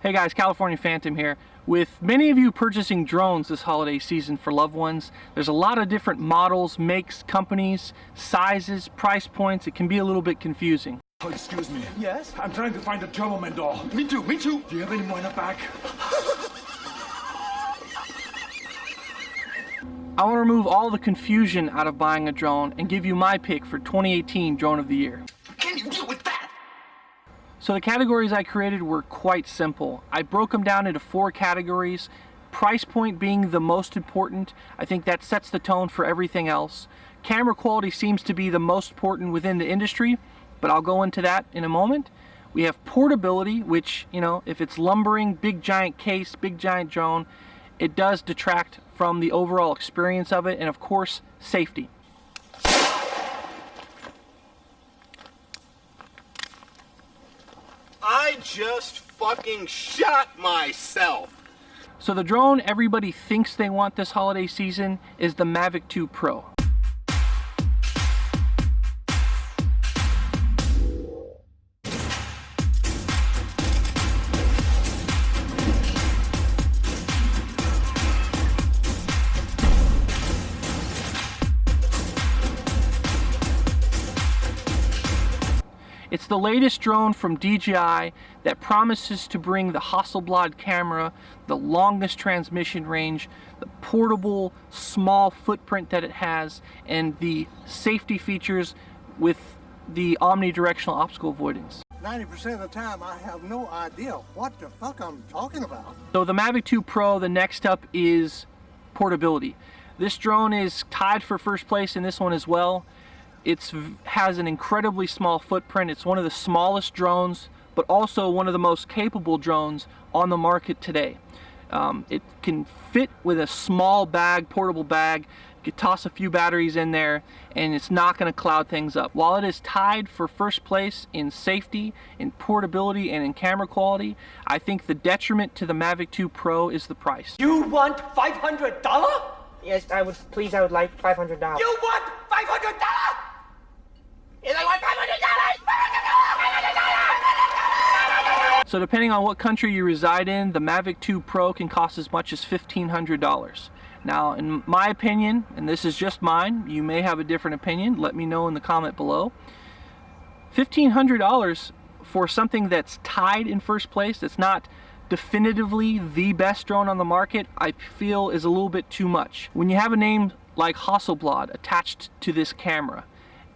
Hey guys, California Phantom here. With many of you purchasing drones this holiday season for loved ones, there's a lot of different models, makes, companies, sizes, price points. It can be a little bit confusing. Oh, excuse me. Yes? I'm trying to find a Turboman doll. Me too, me too. Do you have any more in the back? I want to remove all the confusion out of buying a drone and give you my pick for 2018 Drone of the Year. Can you deal with that? So the categories I created were quite simple. I broke them down into 4 categories, price point being the most important. I think that sets the tone for everything else. Camera quality seems to be the most important within the industry, but I'll go into that in a moment. We have portability, which, you know, if it's lumbering, big giant case, big giant drone, it does detract from the overall experience of it, and of course, safety. I just fucking shot myself. So the drone everybody thinks they want this holiday season is the Mavic 2 Pro. It's the latest drone from DJI that promises to bring the Hasselblad camera, the longest transmission range, the portable small footprint that it has, and the safety features with the omnidirectional obstacle avoidance. 90% of the time I have no idea what the fuck I'm talking about. So the Mavic 2 Pro, the next up is portability. This drone is tied for first place in this one as well. It has an incredibly small footprint. It's one of the smallest drones, but also one of the most capable drones on the market today. It can fit with a small bag, portable bag. You could toss a few batteries in there and it's not going to cloud things up. While it is tied for first place in safety, in portability, and in camera quality, I think the detriment to the Mavic 2 Pro is the price. You want $500? Yes, I would like $500. You want $500? Yes, I want $500. So depending on what country you reside in, the Mavic 2 Pro can cost as much as $1,500. Now, in my opinion, and this is just mine, you may have a different opinion, let me know in the comment below. $1,500 for something that's tied in first place, that's not definitively the best drone on the market, I feel is a little bit too much. When you have a name like Hasselblad attached to this camera,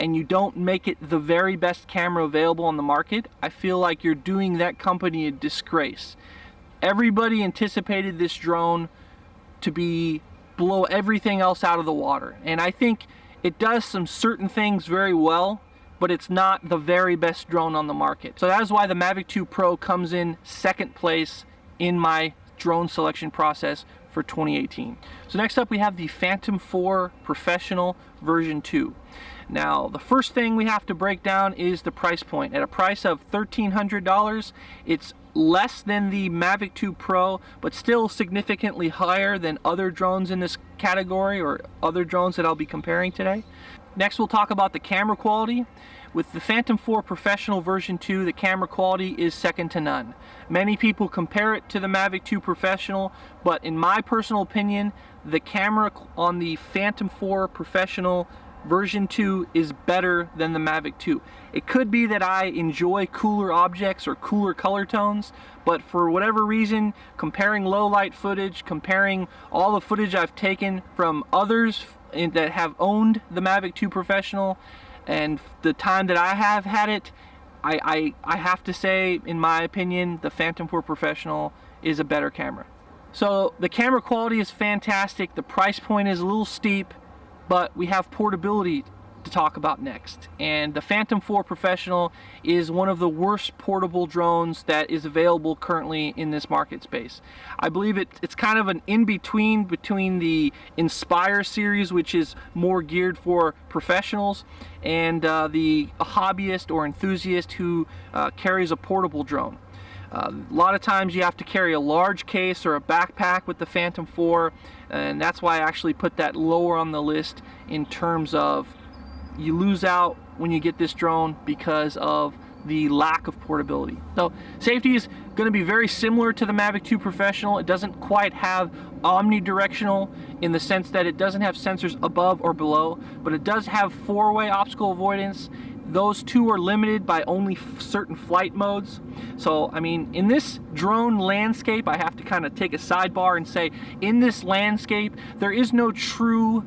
and you don't make it the very best camera available on the market, I feel like you're doing that company a disgrace. Everybody anticipated this drone to blow everything else out of the water, and I think it does some certain things very well, but it's not the very best drone on the market. So that is why the Mavic 2 Pro comes in second place in my drone selection process for 2018. So next up we have the Phantom 4 Professional version 2. Now, the first thing we have to break down is the price point. At a price of $1,300, it's less than the Mavic 2 Pro, but still significantly higher than other drones in this category or other drones that I'll be comparing today. Next, we'll talk about the camera quality. With the Phantom 4 Professional version 2, the camera quality is second to none. Many people compare it to the Mavic 2 Professional, but in my personal opinion, the camera on the Phantom 4 Professional version 2 is better than the Mavic 2. It could be that I enjoy cooler objects or cooler color tones, but for whatever reason, comparing low light footage, comparing all the footage I've taken from others that have owned the Mavic 2 Professional and the time that I have had it, I have to say, in my opinion, the Phantom 4 Professional is a better camera. So the camera quality is fantastic, the price point is a little steep, but we have portability to talk about next. And the Phantom 4 Professional is one of the worst portable drones that is available currently in this market space. I believe it's kind of an in-between between the Inspire series, which is more geared for professionals, and the hobbyist or enthusiast who carries a portable drone. A lot of times you have to carry a large case or a backpack with the Phantom 4, and that's why I actually put that lower on the list in terms of you lose out when you get this drone because of the lack of portability. So safety is going to be very similar to the Mavic 2 Professional. It doesn't quite have omnidirectional in the sense that it doesn't have sensors above or below, but it does have four-way obstacle avoidance. Those two are limited by only certain flight modes. So, I mean, in this drone landscape, I have to kind of take a sidebar and say, in this landscape, there is no true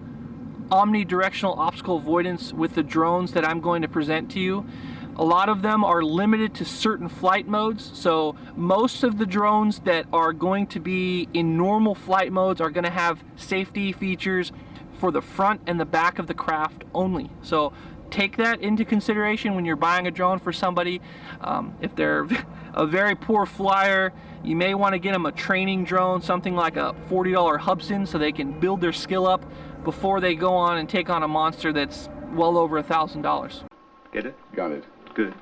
omnidirectional obstacle avoidance with the drones that I'm going to present to you. A lot of them are limited to certain flight modes, so most of the drones that are going to be in normal flight modes are going to have safety features for the front and the back of the craft only. So take that into consideration when you're buying a drone for somebody. If they're a very poor flyer, you may want to get them a training drone, something like a $40 Hubsan, so they can build their skill up before they go on and take on a monster that's well over $1,000. Get it? Got it. Good.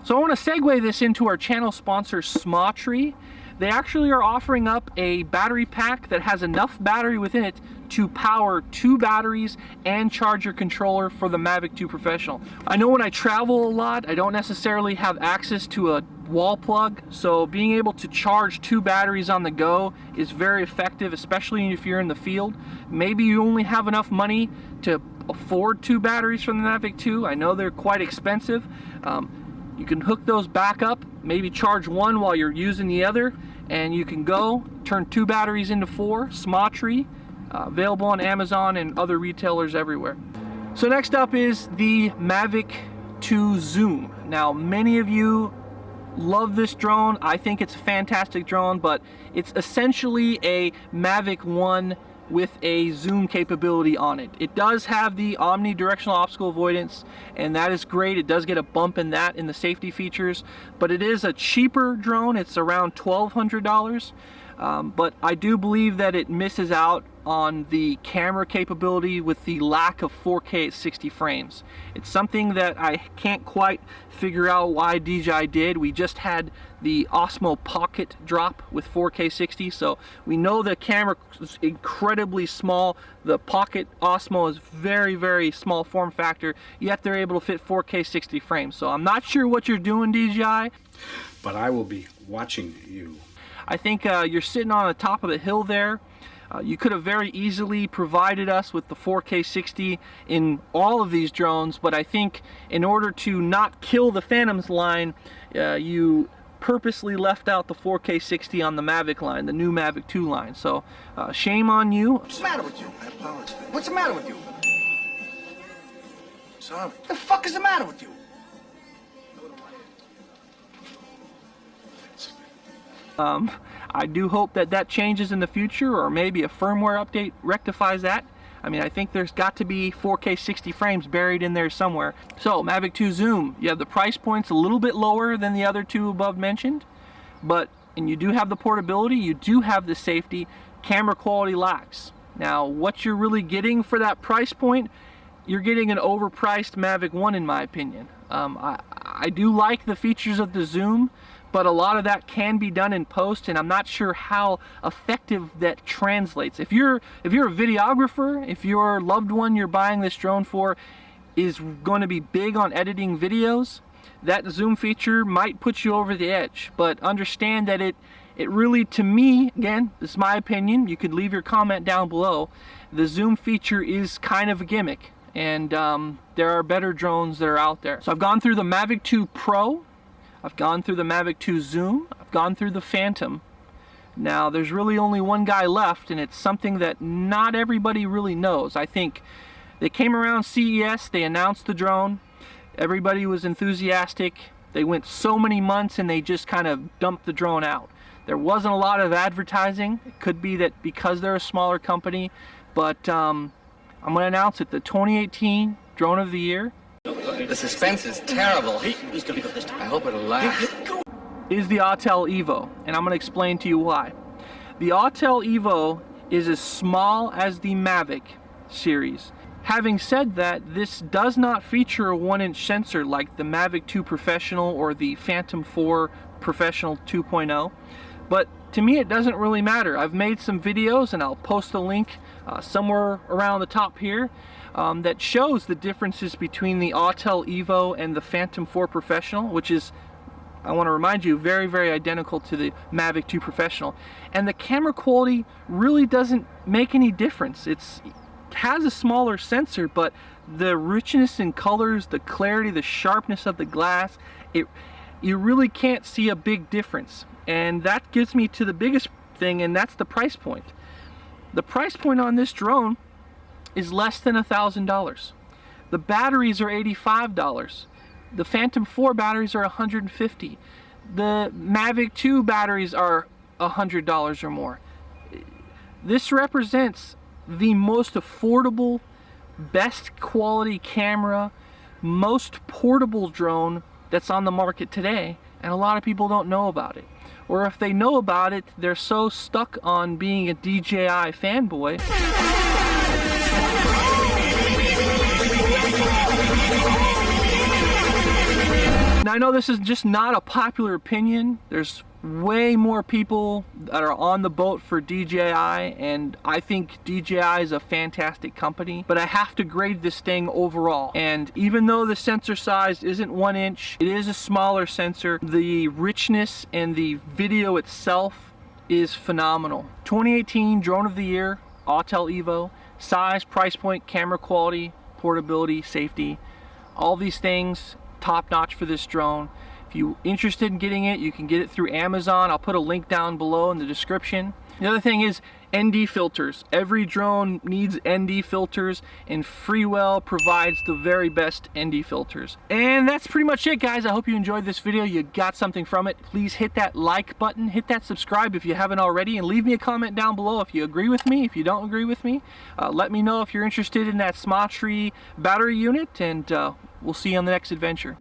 So I want to segue this into our channel sponsor, Smatree. They actually are offering up a battery pack that has enough battery within it to power 2 batteries and charge your controller for the Mavic 2 Professional. I know when I travel a lot, I don't necessarily have access to a wall plug, so being able to charge 2 batteries on the go is very effective, especially if you're in the field. Maybe you only have enough money to afford 2 batteries from the Mavic 2. I know they're quite expensive. You can hook those back up, maybe charge one while you're using the other, and you can go turn 2 batteries into 4. Smatree, available on Amazon and other retailers everywhere. So next up is the Mavic 2 Zoom. Now, many of you love this drone. I think it's a fantastic drone, but it's essentially a Mavic 1 with a zoom capability on it. It does have the omnidirectional obstacle avoidance, and that is great. It does get a bump in that in the safety features, but it is a cheaper drone. It's around $1,200. But I do believe that it misses out on the camera capability with the lack of 4K at 60 frames. It's something that I can't quite figure out why DJI did. We just had the Osmo Pocket drop with 4K 60, so we know the camera is incredibly small. The Pocket Osmo is very, very small form factor, yet they're able to fit 4K 60 frames. So I'm not sure what you're doing, DJI. But I will be watching you. I think you're sitting on the top of the hill there. You could have very easily provided us with the 4K 60 in all of these drones, but I think in order to not kill the Phantoms line, you purposely left out the 4K 60 on the Mavic line, the new Mavic 2 line. So shame on you. What's the matter with you? I apologize. What's the matter with you? Sorry. What the fuck is the matter with you? I do hope that that changes in the future, or maybe a firmware update rectifies that. I mean, I think there's got to be 4K 60 frames buried in there somewhere. So, Mavic 2 Zoom, you have the price points a little bit lower than the other two above mentioned, and you do have the portability, you do have the safety, camera quality lacks. Now, what you're really getting for that price point, you're getting an overpriced Mavic 1 in my opinion. I do like the features of the zoom, but a lot of that can be done in post, and I'm not sure how effective that translates. If you're a videographer, if your loved one you're buying this drone for is going to be big on editing videos, that zoom feature might put you over the edge. But understand that it really, to me, again, this is my opinion, you could leave your comment down below, the zoom feature is kind of a gimmick, and there are better drones that are out there. So I've gone through the Mavic 2 Pro, I've gone through the Mavic 2 Zoom, I've gone through the Phantom. Now there's really only one guy left, and it's something that not everybody really knows. I think they came around CES, they announced the drone, everybody was enthusiastic, they went so many months and they just kind of dumped the drone out. There wasn't a lot of advertising. It could be that because they're a smaller company, but I'm going to announce it, the 2018 Drone of the Year. The suspense is terrible. I hope it'll last. Is the Autel Evo, and I'm going to explain to you why. The Autel Evo is as small as the Mavic series. Having said that, this does not feature a 1-inch sensor like the Mavic 2 Professional or the Phantom 4 Professional 2.0, but to me it doesn't really matter. I've made some videos and I'll post a link somewhere around the top here that shows the differences between the Autel Evo and the Phantom 4 Professional, which is, I want to remind you, very, very identical to the Mavic 2 Professional. And the camera quality really doesn't make any difference. It has a smaller sensor, but the richness in colors, the clarity, the sharpness of the glass, you really can't see a big difference. And that gives me to the biggest thing, and that's the price point. The price point on this drone is less than $1,000. The batteries are $85. The Phantom 4 batteries are $150. The Mavic 2 batteries are $100 or more. This represents the most affordable, best quality camera, most portable drone that's on the market today, and a lot of people don't know about it. Or if they know about it, they're so stuck on being a DJI fanboy. Now, I know this is just not a popular opinion. There's way more people that are on the boat for DJI, and I think DJI is a fantastic company, but I have to grade this thing overall. And even though the sensor size isn't 1 inch, it is a smaller sensor. The richness and the video itself is phenomenal. 2018 Drone of the Year, Autel Evo. Size, price point, camera quality, portability, safety, all these things top notch for this drone. If you're interested in getting it, you can get it through Amazon. I'll put a link down below in the description. The other thing is ND filters. Every drone needs ND filters, and Freewell provides the very best ND filters. And that's pretty much it, guys. I hope you enjoyed this video. You got something from it. Please hit that like button, hit that subscribe if you haven't already, and leave me a comment down below if you agree with me, if you don't agree with me. Let me know if you're interested in that Smatry battery unit, and we'll see you on the next adventure.